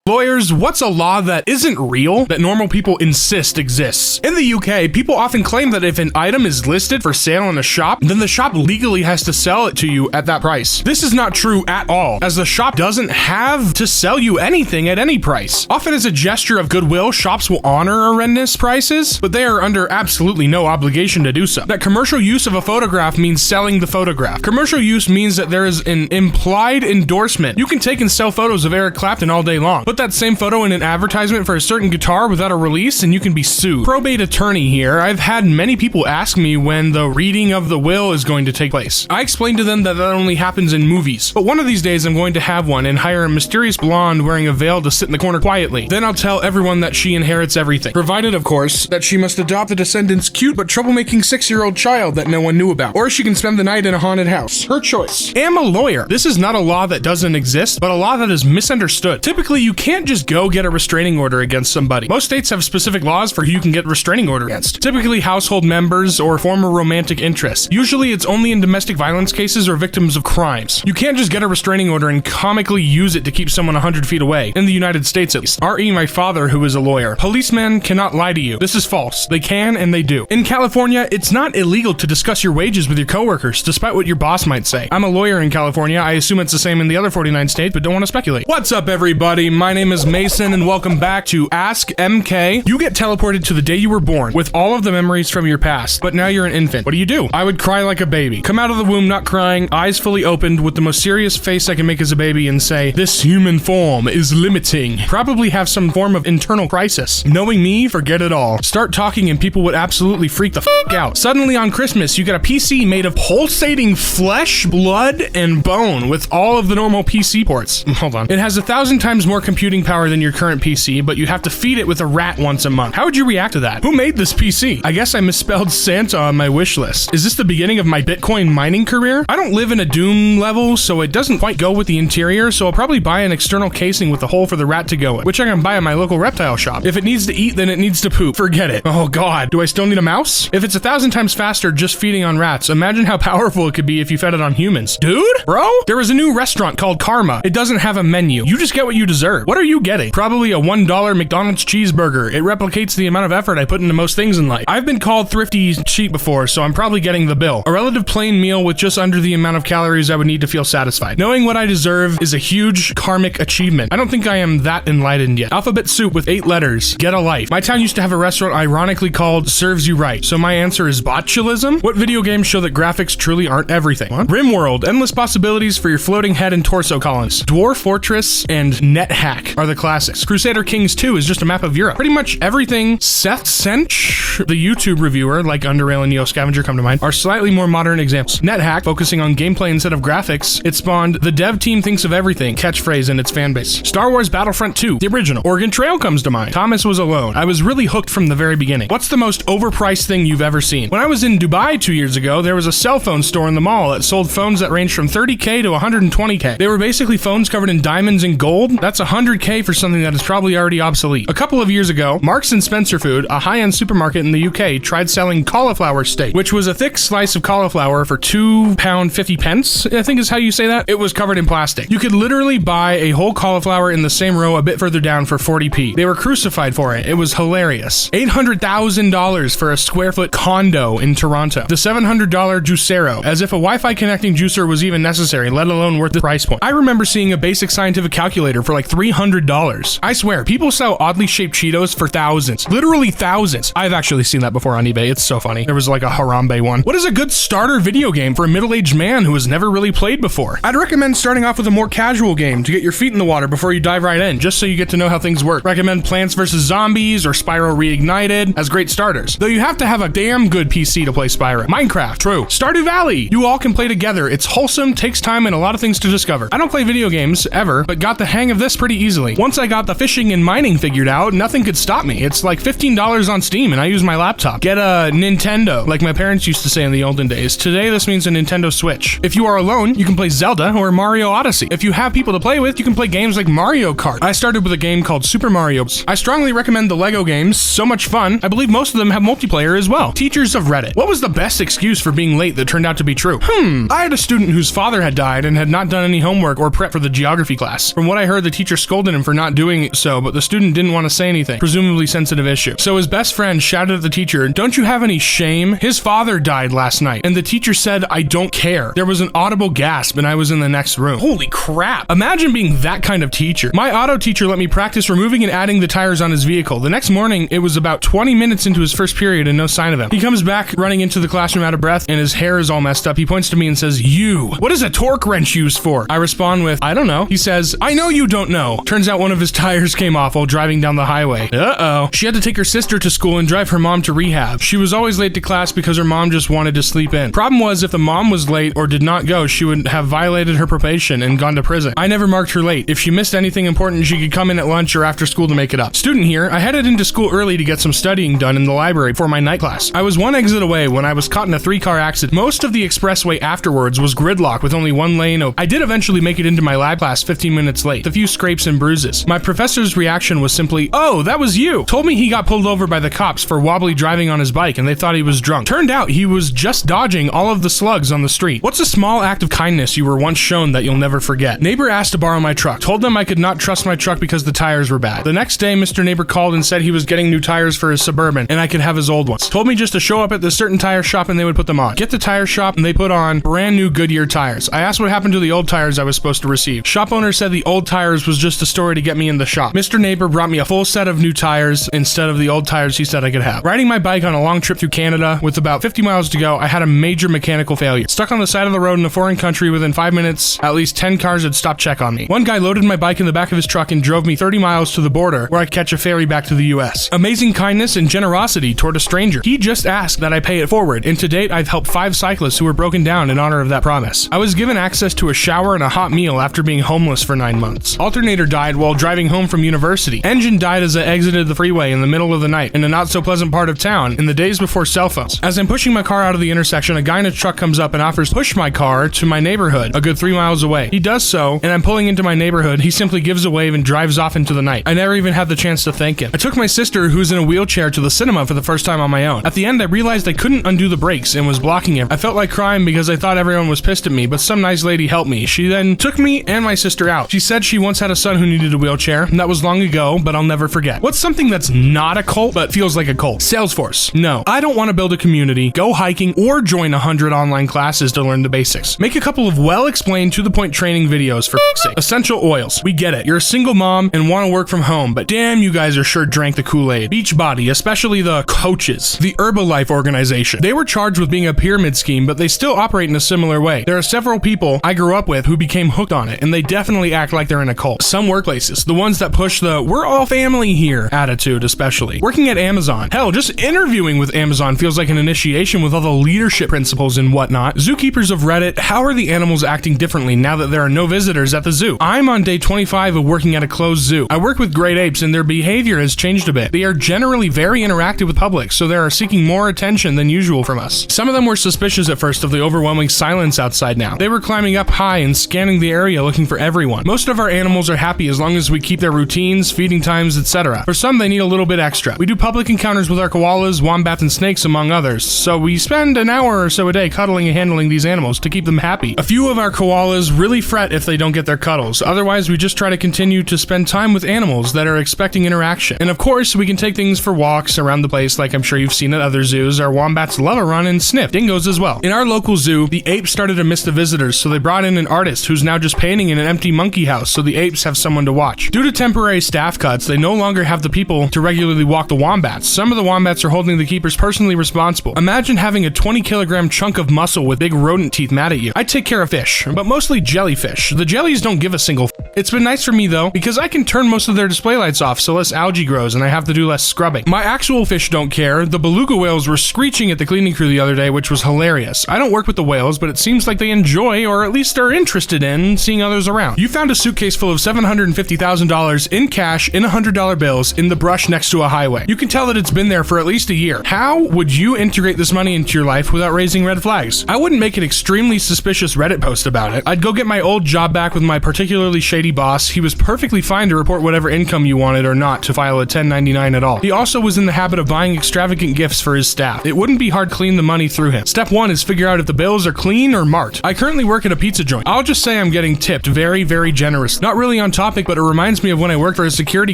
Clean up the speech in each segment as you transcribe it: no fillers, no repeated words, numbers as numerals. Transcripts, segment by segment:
Lawyers, what's a law that isn't real that normal people insist exists? In the UK, people often claim that if an item is listed for sale in a shop, then the shop legally has to sell it to you at that price. This is not true at all, as the shop doesn't have to sell you anything at any price. Often as a gesture of goodwill, shops will honor horrendous prices, but they are under absolutely no obligation to do so. That commercial use of a photograph means selling the photograph. Commercial use means that there is an implied endorsement. You can take and sell photos of Eric Clapton all day long. Put that same photo in an advertisement for a certain guitar without a release and you can be sued. Probate attorney here. I've had many people ask me when the reading of the will is going to take place. I explained to them that only happens in movies, but one of these days I'm going to have one and hire a mysterious blonde wearing a veil to sit in the corner quietly. Then I'll tell everyone that she inherits everything, provided of course that she must adopt the descendant's cute but troublemaking 6-year-old child that no one knew about, or she can spend the night in a haunted house. Her choice. Am a lawyer. This is not a law that doesn't exist, but a law that is misunderstood. Typically, you can't just go get a restraining order against somebody. Most states have specific laws for who you can get restraining order against. Typically, household members or former romantic interests. Usually, it's only in domestic violence cases or victims of crimes. You can't just get a restraining order and comically use it to keep someone 100 feet away. In the United States, at least. R.E. my father, who is a lawyer. Policemen cannot lie to you. This is false. They can and they do. In California, it's not illegal to discuss your wages with your coworkers, despite what your boss might say. I'm a lawyer in California. I assume it's the same in the other 49 states, but don't want to speculate. What's up, everybody? My name is Mason, and welcome back to Ask EmKay. You get teleported to the day you were born with all of the memories from your past, but now you're an infant. What do? I would cry like a baby. Come out of the womb not crying, eyes fully opened, with the most serious face I can make as a baby and say, "This human form is limiting." Probably have some form of internal crisis. Knowing me, forget it all. Start talking and people would absolutely freak the f*** out. Suddenly on Christmas, you get a PC made of pulsating flesh, blood, and bone with all of the normal PC ports. Hold on. It has 1,000 times more computing power than your current PC, but you have to feed it with a rat once a month. How would you react to that? Who made this PC? I guess I misspelled Santa on my wish list. Is this the beginning of my Bitcoin mining career? I don't live in a Doom level, so it doesn't quite go with the interior, so I'll probably buy an external casing with a hole for the rat to go in, which I can buy at my local reptile shop. If it needs to eat, then it needs to poop. Forget it. Oh god. Do I still need a mouse? If it's 1,000 times faster just feeding on rats, imagine how powerful it could be if you fed it on humans. Dude? Bro? There is a new restaurant called Karma. It doesn't have a menu. You just get what you deserve. What are you getting? Probably a $1 McDonald's cheeseburger. It replicates the amount of effort I put into most things in life. I've been called thrifty cheap before, so I'm probably getting the bill. A relative plain meal with just under the amount of calories I would need to feel satisfied. Knowing what I deserve is a huge karmic achievement. I don't think I am that enlightened yet. Alphabet soup with 8 letters. Get a life. My town used to have a restaurant ironically called Serves You Right, so my answer is botulism. What video games show that graphics truly aren't everything? What? RimWorld. Endless possibilities for your floating head and torso colonies. Dwarf Fortress and NetHack are the classics. Crusader Kings 2 is just a map of Europe. Pretty much everything Seth Sench, the YouTube reviewer, like Underrail and Neo Scavenger come to mind, are slightly more modern examples. NetHack, focusing on gameplay instead of graphics, it spawned the dev team thinks of everything catchphrase in its fanbase. Star Wars Battlefront 2, the original. Oregon Trail comes to mind. Thomas was alone. I was really hooked from the very beginning. What's the most overpriced thing you've ever seen? When I was in Dubai 2 years ago, there was a cell phone store in the mall that sold phones that ranged from 30K to 120K. They were basically phones covered in diamonds and gold. That's 100K for something that is probably already obsolete. A couple of years ago, Marks & Spencer Food, a high-end supermarket in the UK, tried selling cauliflower steak, which was a thick slice of cauliflower for £2.50, I think is how you say that. It was covered in plastic. You could literally buy a whole cauliflower in the same row a bit further down for 40p. They were crucified for it. It was hilarious. $800,000 for a square foot condo in Toronto. The $700 juicero, as if a Wi-Fi connecting juicer was even necessary, let alone worth the price point. I remember seeing a basic scientific calculator for like $300. I swear, people sell oddly shaped Cheetos for thousands. Literally thousands. I've actually seen that before on eBay. It's so funny. There was like a Harambe one. What is a good starter video game for a middle-aged man who has never really played before? I'd recommend starting off with a more casual game to get your feet in the water before you dive right in, just so you get to know how things work. Recommend Plants vs. Zombies or Spyro Reignited as great starters. Though you have to have a damn good PC to play Spyro. Minecraft, true. Stardew Valley. You all can play together. It's wholesome, takes time, and a lot of things to discover. I don't play video games, ever, but got the hang of this pretty easily. Once I got the fishing and mining figured out, nothing could stop me. It's like $15 on Steam, and I use my laptop. Get a Nintendo, like my parents used to say in the olden days. Today, this means a Nintendo Switch. If you are alone, you can play Zelda or Mario Odyssey. If you have people to play with, you can play games like Mario Kart. I started with a game called Super Mario. I strongly recommend the Lego games. So much fun. I believe most of them have multiplayer as well. Teachers of Reddit. What was the best excuse for being late that turned out to be true? I had a student whose father had died and had not done any homework or prep for the geography class. From what I heard, the teacher scolded scolded him for not doing so, but the student didn't want to say anything, presumably sensitive issue. So his best friend shouted at the teacher, "Don't you have any shame? His father died last night." And the teacher said, "I don't care." There was an audible gasp and I was in the next room. Holy crap. Imagine being that kind of teacher. My auto teacher let me practice removing and adding the tires on his vehicle. The next morning, it was about 20 minutes into his first period and no sign of him. He comes back running into the classroom out of breath and his hair is all messed up. He points to me and says, "You, what is a torque wrench used for?" I respond with, "I don't know." He says, "I know you don't know." Turns out one of his tires came off while driving down the highway. Uh-oh. She had to take her sister to school and drive her mom to rehab. She was always late to class because her mom just wanted to sleep in. Problem was, if the mom was late or did not go, she would have violated her probation and gone to prison. I never marked her late. If she missed anything important, she could come in at lunch or after school to make it up. Student here, I headed into school early to get some studying done in the library for my night class. I was one exit away when I was caught in a 3-car accident. Most of the expressway afterwards was gridlock with only one lane open. I did eventually make it into my lab class 15 minutes late, with a few scrapes and bruises. My professor's reaction was simply, "Oh, that was you." Told me he got pulled over by the cops for wobbly driving on his bike and they thought he was drunk. Turned out he was just dodging all of the slugs on the street. What's a small act of kindness you were once shown that you'll never forget? Neighbor asked to borrow my truck. Told them I could not trust my truck because the tires were bad. The next day, Mr. Neighbor called and said he was getting new tires for his Suburban and I could have his old ones. Told me just to show up at this certain tire shop and they would put them on. Get the tire shop and they put on brand new Goodyear tires. I asked what happened to the old tires I was supposed to receive. Shop owner said the old tires was just a story to get me in the shop. Mr. Neighbor brought me a full set of new tires instead of the old tires he said I could have. Riding my bike on a long trip through Canada with about 50 miles to go, I had a major mechanical failure. Stuck on the side of the road in a foreign country. Within 5 minutes, at least 10 cars had stopped check on me. One guy loaded my bike in the back of his truck and drove me 30 miles to the border where I could catch a ferry back to the US. Amazing kindness and generosity toward a stranger. He just asked that I pay it forward, and to date I've helped 5 cyclists who were broken down in honor of that promise. I was given access to a shower and a hot meal after being homeless for 9 months. Alternator died while driving home from university. Engine died as I exited the freeway in the middle of the night in a not so pleasant part of town in the days before cell phones. As I'm pushing my car out of the intersection, a guy in a truck comes up and offers to push my car to my neighborhood, a good 3 miles away. He does so, and I'm pulling into my neighborhood. He simply gives a wave and drives off into the night. I never even had the chance to thank him. I took my sister, who's in a wheelchair, to the cinema for the first time on my own. At the end, I realized I couldn't undo the brakes and was blocking him. I felt like crying because I thought everyone was pissed at me, but some nice lady helped me. She then took me and my sister out. She said she once had a son who needed a wheelchair, and that was long ago, but I'll never forget. What's something that's not a cult, but feels like a cult? Salesforce. No. I don't want to build a community, go hiking, or join 100 online classes to learn the basics. Make a couple of well-explained, to-the-point training videos for f***'s sake. Essential oils. We get it. You're a single mom and want to work from home, but damn, you guys are sure drank the Kool-Aid. Beachbody, especially the coaches. The Herbalife organization. They were charged with being a pyramid scheme, but they still operate in a similar way. There are several people I grew up with who became hooked on it, and they definitely act like they're in a cult. Some workplaces, the ones that push the "we're all family here" attitude especially. Working at Amazon. Hell, just interviewing with Amazon feels like an initiation with all the leadership principles and whatnot. Zookeepers of Reddit, how are the animals acting differently now that there are no visitors at the zoo? I'm on day 25 of working at a closed zoo. I work with great apes and their behavior has changed a bit. They are generally very interactive with public, so they are seeking more attention than usual from us. Some of them were suspicious at first of the overwhelming silence outside now. They were climbing up high and scanning the area looking for everyone. Most of our animals are happy as long as we keep their routines, feeding times, etc. For some, they need a little bit extra. We do public encounters with our koalas, wombats, and snakes, among others, so we spend an hour or so a day cuddling and handling these animals to keep them happy. A few of our koalas really fret if they don't get their cuddles. Otherwise, we just try to continue to spend time with animals that are expecting interaction. And of course, we can take things for walks around the place like I'm sure you've seen at other zoos. Our wombats love a run and sniff. Dingoes as well. In our local zoo, the apes started to miss the visitors, so they brought in an artist who's now just painting in an empty monkey house so the apes have someone to watch. Due to temporary staff cuts, they no longer have the people to regularly walk the wombats. Some of the wombats are holding the keepers personally responsible. Imagine having a 20-kilogram chunk of muscle with big rodent teeth mad at you. I take care of fish, but mostly jellyfish. The jellies don't give a single f***. It's been nice for me though, because I can turn most of their display lights off so less algae grows and I have to do less scrubbing. My actual fish don't care. The beluga whales were screeching at the cleaning crew the other day, which was hilarious. I don't work with the whales, but it seems like they enjoy, or at least are interested in, seeing others around. You found a suitcase full of $750,000 in cash in $100 bills in the brush next to a highway. You can tell that it's been there for at least a year. How would you integrate this money into your life without raising red flags? I wouldn't make an extremely suspicious Reddit post about it. I'd go get my old job back with my particularly shady boss. He was perfectly fine to report whatever income you wanted or not to file a 1099 at all. He also was in the habit of buying extravagant gifts for his staff. It wouldn't be hard to clean the money through him. Step 1 is figure out if the bills are clean or marked. I currently work at a pizza joint. I'll just say I'm getting tipped very, very generous. Not really on top topic, but it reminds me of when I worked for a security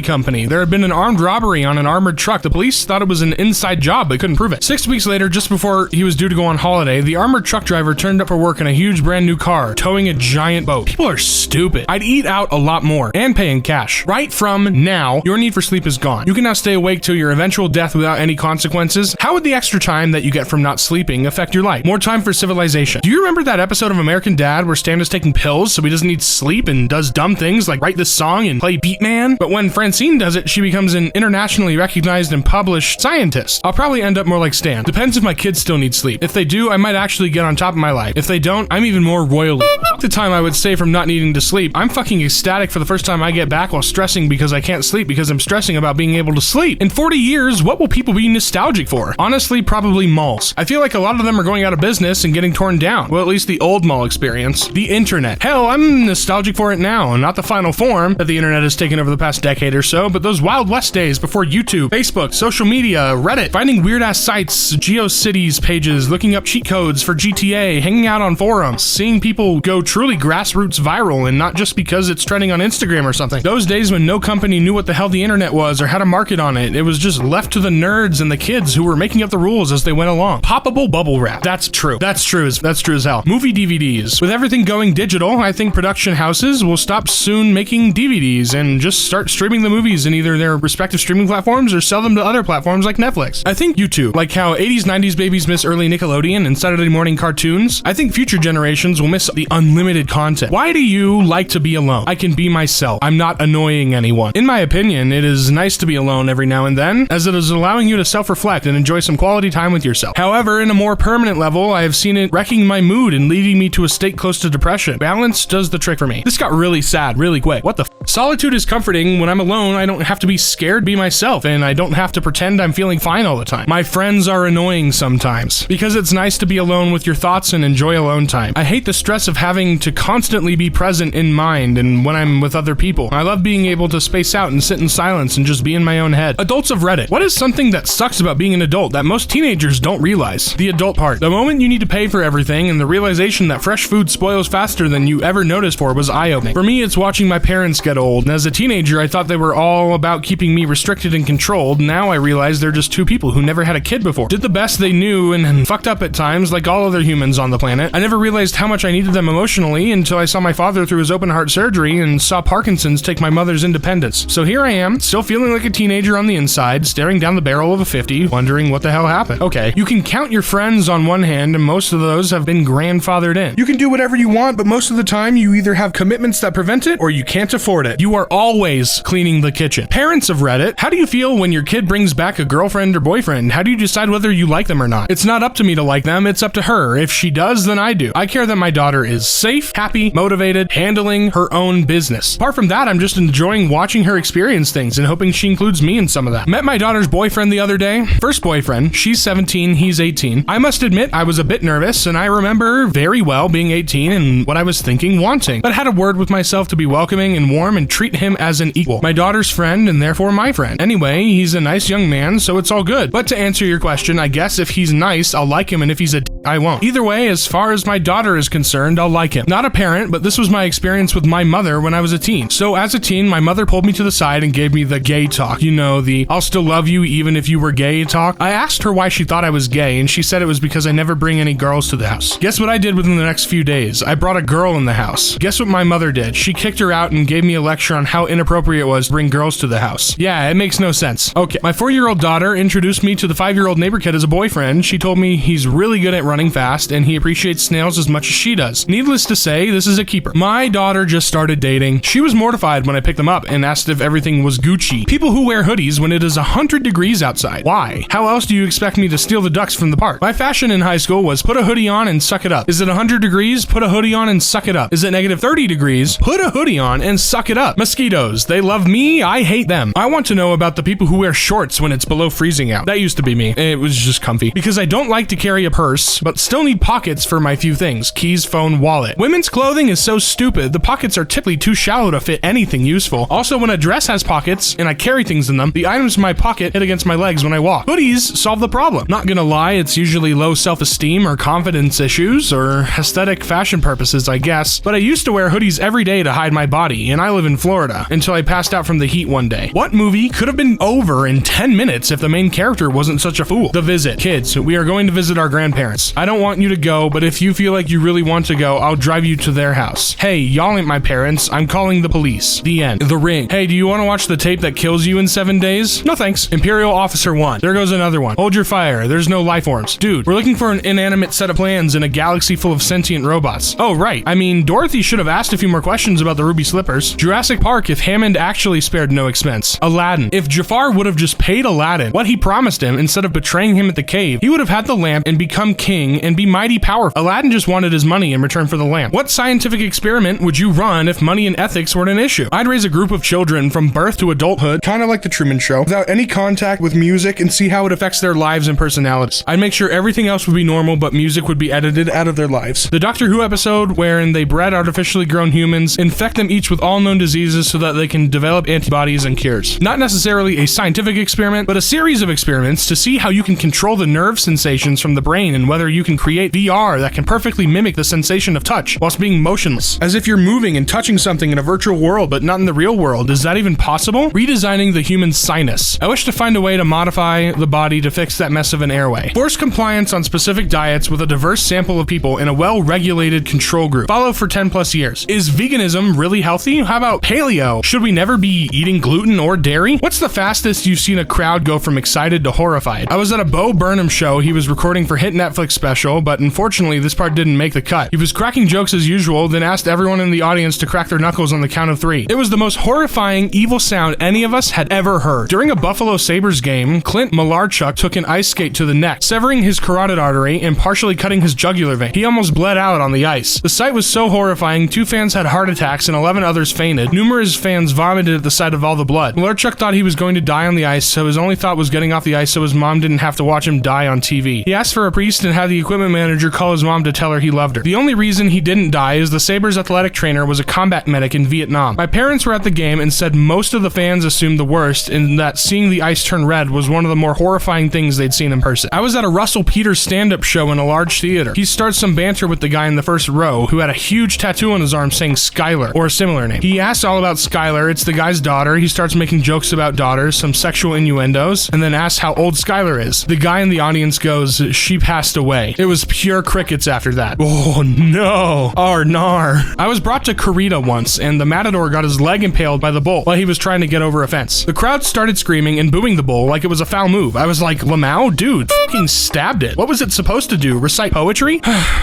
company. There had been an armed robbery on an armored truck. The police thought it was an inside job, but couldn't prove it. 6 weeks later, just before he was due to go on holiday, the armored truck driver turned up for work in a huge brand new car, towing a giant boat. People are stupid. I'd eat out a lot more and pay in cash. Right from now, your need for sleep is gone. You can now stay awake till your eventual death without any consequences. How would the extra time that you get from not sleeping affect your life? More time for civilization. Do you remember that episode of American Dad where Stan is taking pills so he doesn't need sleep and does dumb things like write this song and play Beatman? But when Francine does it, she becomes an internationally recognized and published scientist. I'll probably end up more like Stan. Depends if my kids still need sleep. If they do, I might actually get on top of my life. If they don't, I'm even more royally. The time I would save from not needing to sleep, I'm fucking ecstatic for the first time I get back while stressing because I can't sleep because I'm stressing about being able to sleep. In 40 years, what will people be nostalgic for? Honestly, probably malls. I feel like a lot of them are going out of business and getting torn down. Well, at least the old mall experience. The internet. Hell, I'm nostalgic for it now. Not the final form that the internet has taken over the past decade or so, but those Wild West days before YouTube, Facebook, social media, Reddit, finding weird-ass sites, GeoCities pages, looking up cheat codes for GTA, hanging out on forums, seeing people go truly grassroots viral and not just because it's trending on Instagram or something. Those days when no company knew what the hell the internet was or how to market on it. It was just left to the nerds and the kids who were making up the rules as they went along. Poppable bubble wrap. That's true. That's true as hell. Movie DVDs. With everything going digital, I think production houses will stop soon making DVDs and just start streaming the movies in either their respective streaming platforms or sell them to other platforms like Netflix. I think YouTube, like how 80s, 90s babies miss early Nickelodeon and Saturday morning cartoons, I think future generations will miss the unlimited content. Why do you like to be alone? I can be myself. I'm not annoying anyone. In my opinion, it is nice to be alone every now and then, as it is allowing you to self-reflect and enjoy some quality time with yourself. However, in a more permanent level, I have seen it wrecking my mood and leading me to a state close to depression. Balance does the trick for me. This got really sad really quick. What the f? Solitude is comforting. When I'm alone, I don't have to be scared to be myself, and I don't have to pretend I'm feeling fine all the time. My friends are annoying sometimes, because it's nice to be alone with your thoughts and enjoy alone time. I hate the stress of having to constantly be present in mind and when I'm with other people. I love being able to space out and sit in silence and just be in my own head. Adults of Reddit. What is something that sucks about being an adult that most teenagers don't realize? The adult part. The moment you need to pay for everything and the realization that fresh food spoils faster than you ever noticed for was eye-opening. For me, it's watching my parents get old, and as a teenager, I thought they were all about keeping me restricted and controlled. Now I realize they're just two people who never had a kid before. Did the best they knew and fucked up at times like all other humans on the planet. I never realized how much I needed them emotionally until I saw my father through his open heart surgery and saw Parkinson's take my mother's independence. So here I am, still feeling like a teenager on the inside, staring down the barrel of a 50, wondering what the hell happened. Okay, you can count your friends on one hand, and most of those have been grandfathered in. You can do whatever you want, but most of the time you either have commitments that prevent it or you can't afford it. You are always cleaning the kitchen. Parents of Reddit, how do you feel when your kid brings back a girlfriend or boyfriend? How do you decide whether you like them or not? It's not up to me to like them, it's up to her. If she does, then I do. I care that my daughter is safe, happy, motivated, handling her own business. Apart from that, I'm just enjoying watching her experience things and hoping she includes me in some of that. Met my daughter's boyfriend the other day. First boyfriend, she's 17, he's 18. I must admit, I was a bit nervous, and I remember very well being 18 and what I was thinking, wanting, but had a word with myself to be welcoming and warm and treat him as an equal. My daughter's friend and therefore my friend. Anyway, he's a nice young man, so it's all good. But to answer your question, I guess if he's nice, I'll like him, and if he's a I won't. Either way, as far as my daughter is concerned, I'll like him. Not a parent, but this was my experience with my mother when I was a teen. So as a teen, my mother pulled me to the side and gave me the gay talk. You know, the I'll still love you even if you were gay talk. I asked her why she thought I was gay, and she said it was because I never bring any girls to the house. Guess what I did within the next few days? I brought a girl in the house. Guess what my mother did? She kicked her out and gave me a lecture on how inappropriate it was to bring girls to the house. Yeah, it makes no sense. Okay, my 4-year-old daughter introduced me to the 5-year-old neighbor kid as a boyfriend. She told me he's really good at running fast and he appreciates snails as much as she does. Needless to say, this is a keeper. My daughter just started dating. She was mortified when I picked them up and asked if everything was Gucci. People who wear hoodies when it is 100 degrees outside. Why? How else do you expect me to steal the ducks from the park? My fashion in high school was put a hoodie on and suck it up. Is it 100 degrees? Put a hoodie on and suck it up. Is it negative 30 degrees? Put a hoodie on and suck it up. Mosquitoes. They love me. I hate them. I want to know about the people who wear shorts when it's below freezing out. That used to be me. It was just comfy. Because I don't like to carry a purse, but still need pockets for my few things. Keys, phone, wallet. Women's clothing is so stupid. The pockets are typically too shallow to fit anything useful. Also, when a dress has pockets and I carry things in them, the items in my pocket hit against my legs when I walk. Hoodies solve the problem. Not gonna lie, it's usually low self-esteem or confidence issues or aesthetic fashion purposes, I guess, but I used to wear hoodies every day to hide my body. cloudy and I live in Florida until I passed out from the heat one day. What movie could have been over in 10 minutes if the main character wasn't such a fool? The Visit. Kids, we are going to visit our grandparents. I don't want you to go, but if you feel like you really want to go, I'll drive you to their house. Hey, y'all ain't my parents. I'm calling the police. The end. The Ring. Hey, do you want to watch the tape that kills you in 7 days? No thanks. Imperial Officer 1. There goes another one. Hold your fire. There's no life forms. Dude, we're looking for an inanimate set of plans in a galaxy full of sentient robots. Oh, right. I mean, Dorothy should have asked a few more questions about the ruby slippers. Jurassic Park if Hammond actually spared no expense. Aladdin. If Jafar would have just paid Aladdin what he promised him instead of betraying him at the cave, he would have had the lamp and become king and be mighty powerful. Aladdin just wanted his money in return for the lamp. What scientific experiment would you run if money and ethics weren't an issue? I'd raise a group of children from birth to adulthood, kind of like the Truman Show, without any contact with music and see how it affects their lives and personalities. I'd make sure everything else would be normal, but music would be edited out of their lives. The Doctor Who episode wherein they bred artificially grown humans, infect them each with all known diseases so that they can develop antibodies and cures. Not necessarily a scientific experiment, but a series of experiments to see how you can control the nerve sensations from the brain and whether you can create VR that can perfectly mimic the sensation of touch whilst being motionless, as if you're moving and touching something in a virtual world but not in the real world. Is that even possible? Redesigning the human sinus. I wish to find a way to modify the body to fix that mess of an airway. Force compliance on specific diets with a diverse sample of people in a well-regulated control group. Follow for 10 plus years. Is veganism really healthy? How about paleo? Should we never be eating gluten or dairy? What's the fastest you've seen a crowd go from excited to horrified? I was at a Bo Burnham show he was recording for hit Netflix special, but unfortunately this part didn't make the cut. He was cracking jokes as usual, then asked everyone in the audience to crack their knuckles on the count of 3. It was the most horrifying, evil sound any of us had ever heard. During a Buffalo Sabres game, Clint Malarchuk took an ice skate to the neck, severing his carotid artery and partially cutting his jugular vein. He almost bled out on the ice. The sight was so horrifying, 2 fans had heart attacks and 11 others fainted. Numerous fans vomited at the sight of all the blood. Malarchuk thought he was going to die on the ice, so his only thought was getting off the ice so his mom didn't have to watch him die on TV. He asked for a priest and had the equipment manager call his mom to tell her he loved her. The only reason he didn't die is the Sabres athletic trainer was a combat medic in Vietnam. My parents were at the game and said most of the fans assumed the worst and that seeing the ice turn red was one of the more horrifying things they'd seen in person. I was at a Russell Peters stand-up show in a large theater. He starts some banter with the guy in the first row who had a huge tattoo on his arm saying Skylar or a similar name. He asks all about Skylar. It's the guy's daughter. He starts making jokes about daughters, some sexual innuendos, and then asks how old Skylar is. The guy in the audience goes, "She passed away." It was pure crickets after that. Oh no. Nar. I was brought to Corrida once, and the matador got his leg impaled by the bull while he was trying to get over a fence. The crowd started screaming and booing the bull like it was a foul move. I was like, Lamau? Dude, fucking stabbed it. What was it supposed to do? Recite poetry?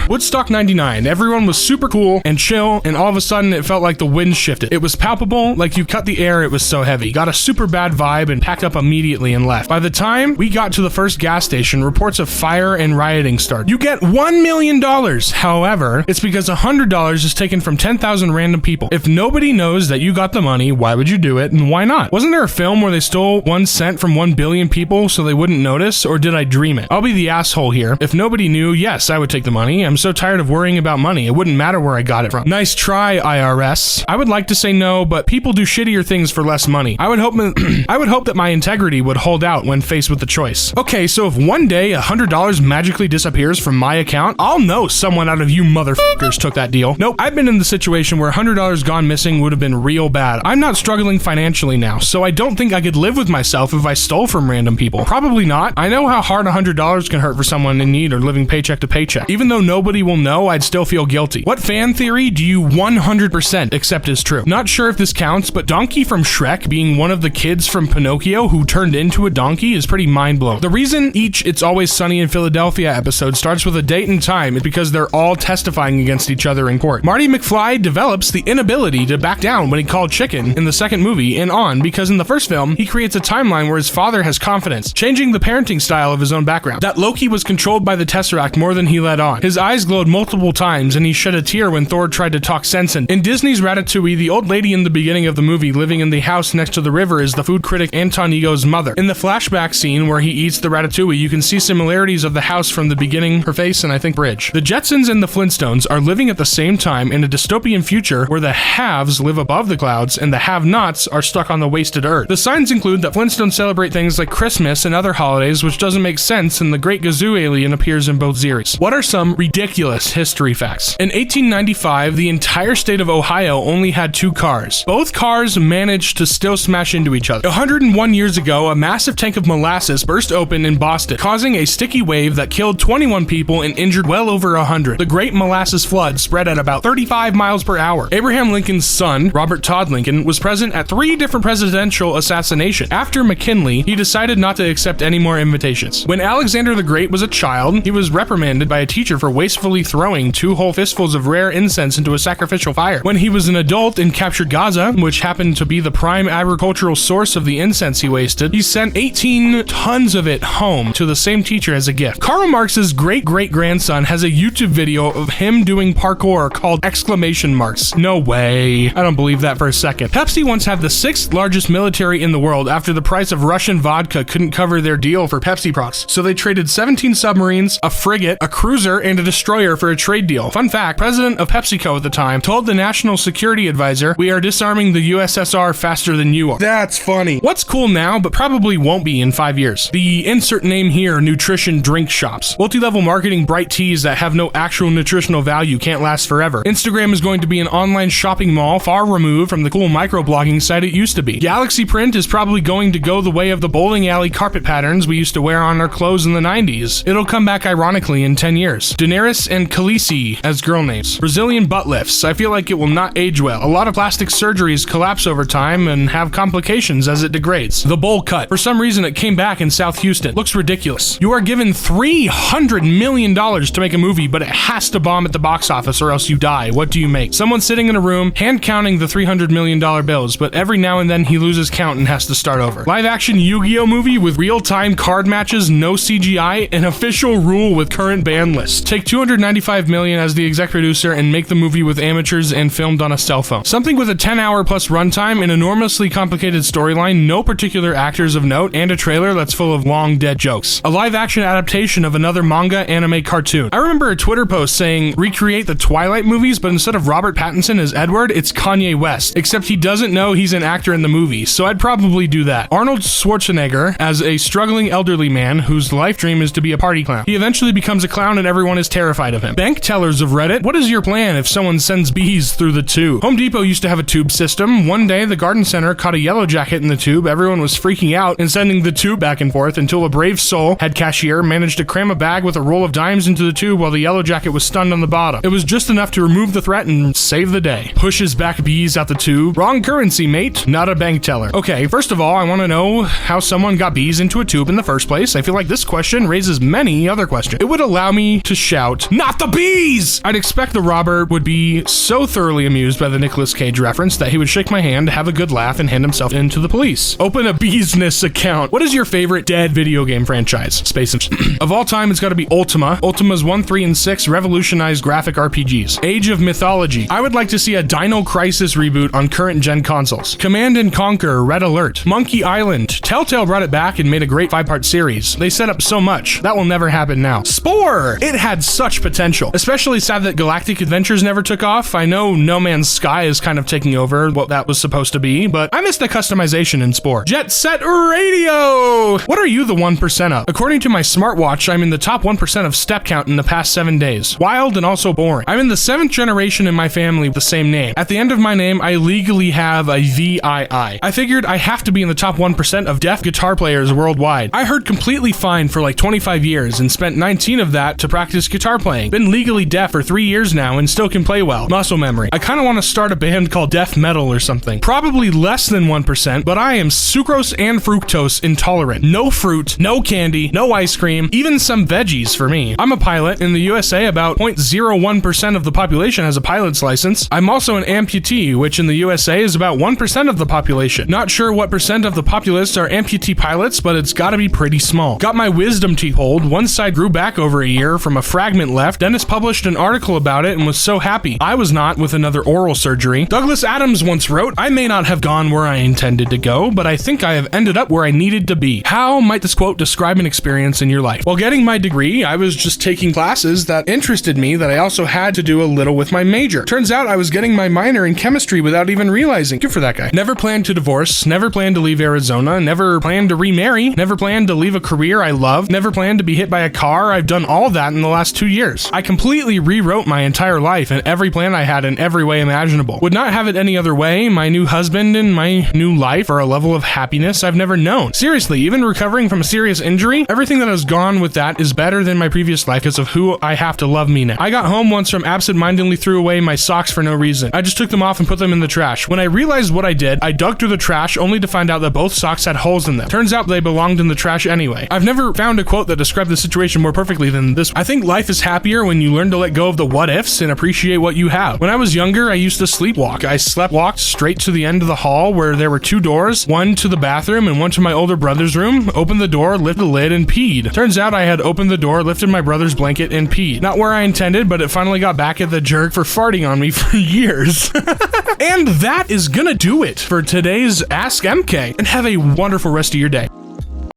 Woodstock 99. Everyone was super cool and chill, and all of a sudden it felt like the wind shifted. It was palpable, like you cut the air, it was so heavy. Got a super bad vibe and packed up immediately and left. By the time we got to the first gas station, reports of fire and rioting started. You get $1 million. However, it's because $100 is taken from 10,000 random people. If nobody knows that you got the money, why would you do it, and why not? Wasn't there a film where they stole 1 cent from 1 billion people so they wouldn't notice, or did I dream it? I'll be the asshole here. If nobody knew, yes, I would take the money. I'm so tired of worrying about money. It wouldn't matter where I got it from. Nice try, IRS. I would like to say no, but people do shittier things for less money. I would hope that my integrity would hold out when faced with the choice. Okay, so if one day $100 magically disappears from my account, I'll know someone out of you motherfuckers took that deal. Nope, I've been in the situation where $100 gone missing would have been real bad. I'm not struggling financially now, so I don't think I could live with myself if I stole from random people. Probably not. I know how hard $100 can hurt for someone in need or living paycheck to paycheck. Even though nobody will know, I'd still feel guilty. What fan theory do you 100% accept is true? Not sure if this counts, but Donkey from Shrek being one of the kids from Pinocchio who turned into a donkey is pretty mind-blowing. The reason each It's Always Sunny in Philadelphia episode starts with a date and time is because they're all testifying against each other in court. Marty McFly develops the inability to back down when he called chicken in the second movie and on, because in the first film, he creates a timeline where his father has confidence, changing the parenting style of his own background. That Loki was controlled by the Tesseract more than he let on. His eyes glowed multiple times and he shed a tear when Thor tried to talk sense in. In Disney's Ratatouille, the old lady in the beginning of the movie living in the house next to the river is the food critic Anton Ego's mother. In the flashback scene where he eats the ratatouille, you can see similarities of the house from the beginning, her face, and I think Bridge. The Jetsons and the Flintstones are living at the same time in a dystopian future where the haves live above the clouds and the have-nots are stuck on the wasted earth. The signs include that Flintstones celebrate things like Christmas and other holidays, which doesn't make sense, and the Great Gazoo alien appears in both series. What are some ridiculous history facts? In 1895, the entire state of Ohio only only had 2 cars. Both cars managed to still smash into each other. 101 years ago, a massive tank of molasses burst open in Boston, causing a sticky wave that killed 21 people and injured well over 100. The Great Molasses Flood spread at about 35 miles per hour. Abraham Lincoln's son, Robert Todd Lincoln, was present at 3 different presidential assassinations. After McKinley, he decided not to accept any more invitations. When Alexander the Great was a child, he was reprimanded by a teacher for wastefully throwing 2 whole fistfuls of rare incense into a sacrificial fire. When he was an adult and captured Gaza, which happened to be the prime agricultural source of the incense he wasted, he sent 18 tons of it home to the same teacher as a gift. Karl Marx's great-great-grandson has a YouTube video of him doing parkour called exclamation marks. No way. I don't believe that for a second. Pepsi once had the 6th largest military in the world after the price of Russian vodka couldn't cover their deal for Pepsi products. So they traded 17 submarines, a frigate, a cruiser, and a destroyer for a trade deal. Fun fact, president of PepsiCo at the time told the National Security Advisor, "We are disarming the USSR faster than you are." That's funny. What's cool now, but probably won't be in 5 years? The insert name here, nutrition drink shops. Multi-level marketing bright teas that have no actual nutritional value can't last forever. Instagram is going to be an online shopping mall far removed from the cool microblogging site it used to be. Galaxy print is probably going to go the way of the bowling alley carpet patterns we used to wear on our clothes in the 90s. It'll come back ironically in 10 years. Daenerys and Khaleesi as girl names. Brazilian butt lifts. I feel like it will not age well. A lot of plastic surgeries collapse over time and have complications as it degrades. The bowl cut. For some reason it came back in South Houston. Looks ridiculous. You are given $300 million to make a movie, but it has to bomb at the box office or else you die. What do you make? Someone sitting in a room, hand counting the $300 million bills, but every now and then he loses count and has to start over. Live action Yu-Gi-Oh movie with real-time card matches, no CGI, an official rule with current ban list. Take $295 million as the exec producer and make the movie with amateurs and filmed on a cell phone. Something with a 10-hour plus runtime, an enormously complicated storyline, no particular actors of note, and a trailer that's full of long dead jokes. A live action adaptation of another manga anime cartoon. I remember a Twitter post saying, recreate the Twilight movies, but instead of Robert Pattinson as Edward, it's Kanye West. Except he doesn't know he's an actor in the movie, so I'd probably do that. Arnold Schwarzenegger as a struggling elderly man whose life dream is to be a party clown. He eventually becomes a clown and everyone is terrified of him. Bank tellers of Reddit, what is your plan if someone sends bees through the tube? Home Depot used to have a tube system. One day, the garden center caught a yellow jacket in the tube. Everyone was freaking out and sending the tube back and forth until a brave soul, head cashier, managed to cram a bag with a roll of dimes into the tube while the yellow jacket was stunned on the bottom. It was just enough to remove the threat and save the day. Pushes back bees out the tube. Wrong currency, mate. Not a bank teller. Okay, first of all, I want to know how someone got bees into a tube in the first place. I feel like this question raises many other questions. It would allow me to shout, "Not the bees!" I'd expect the robber would be so thoroughly amused by the Nicolas Cage reference that he would shake my hand, have a good laugh, and hand himself in to the police. Open a business account. What is your favorite dead video game franchise? Space Of all time, it's got to be Ultima. Ultima's 1, 3, and 6 revolutionized graphic RPGs. Age of Mythology. I would like to see a Dino Crisis reboot on current gen consoles. Command and Conquer, Red Alert. Monkey Island. Telltale brought it back and made a great 5-part series. They set up so much. That will never happen now. Spore! It had such potential. Especially sad that Galactic Adventures never took off. I know No Man's Sky is kind of taking over what that was supposed to be, but I missed the customization in Spore. Jet Set Radio! What are you the 1% of? According to my smartwatch, I'm in the top 1% of step count in the past 7 days. Wild and also boring. I'm in the 7th generation in my family with the same name. At the end of my name, I legally have a VII. I figured I have to be in the top 1% of deaf guitar players worldwide. I heard completely fine for like 25 years and spent 19 of that to practice guitar playing. Been legally deaf for 3 years now and still can play well. Muscle memory. I kind of want to start a band called Deaf Metal or something. Probably less than 1%, but I am sucrose and fructose intolerant. No fruit, no candy, no ice cream, even some veggies for me. I'm a pilot. In the USA, about 0.01% of the population has a pilot's license. I'm also an amputee, which in the USA is about 1% of the population. Not sure what percent of the populace are amputee pilots, but it's gotta be pretty small. Got my wisdom teeth pulled. One side grew back over a year from a fragment left. Dennis published an article about it and was so happy. I was not with another oral surgery. Douglas Adams once wrote, I may not have gone where I intended to go, but I think I have ended up where I needed to be. How might this quote describe an experience in your life? While getting my degree, I was just taking classes that interested me that I also had to do a little with my major. Turns out I was getting my minor in chemistry without even realizing. Good for that guy. Never planned to divorce, never planned to leave Arizona, never planned to remarry, never planned to leave a career I love, never planned to be hit by a car. I've done all that in the last 2 years. I completely rewrote my entire life and every plan I had in every way imaginable. unimaginable. Would not have it any other way. My new husband and my new life are a level of happiness I've never known. Seriously, even recovering from a serious injury, everything that has gone with that is better than my previous life because of who I have to love me now. I got home once from absent-mindedly threw away my socks for no reason. I just took them off and put them in the trash. When I realized what I did, I dug through the trash only to find out that both socks had holes in them. Turns out they belonged in the trash anyway. I've never found a quote that described the situation more perfectly than this. I think life is happier when you learn to let go of the what ifs and appreciate what you have. When I was younger, I used to sleepwalk. I walked straight to the end of the hall where there were two doors, one to the bathroom and one to my older brother's room, opened the door, lifted the lid, and peed. Turns out I had opened the door, lifted my brother's blanket, and peed. Not where I intended, but it finally got back at the jerk for farting on me for years. And that is gonna do it for today's Ask EmKay, and have a wonderful rest of your day.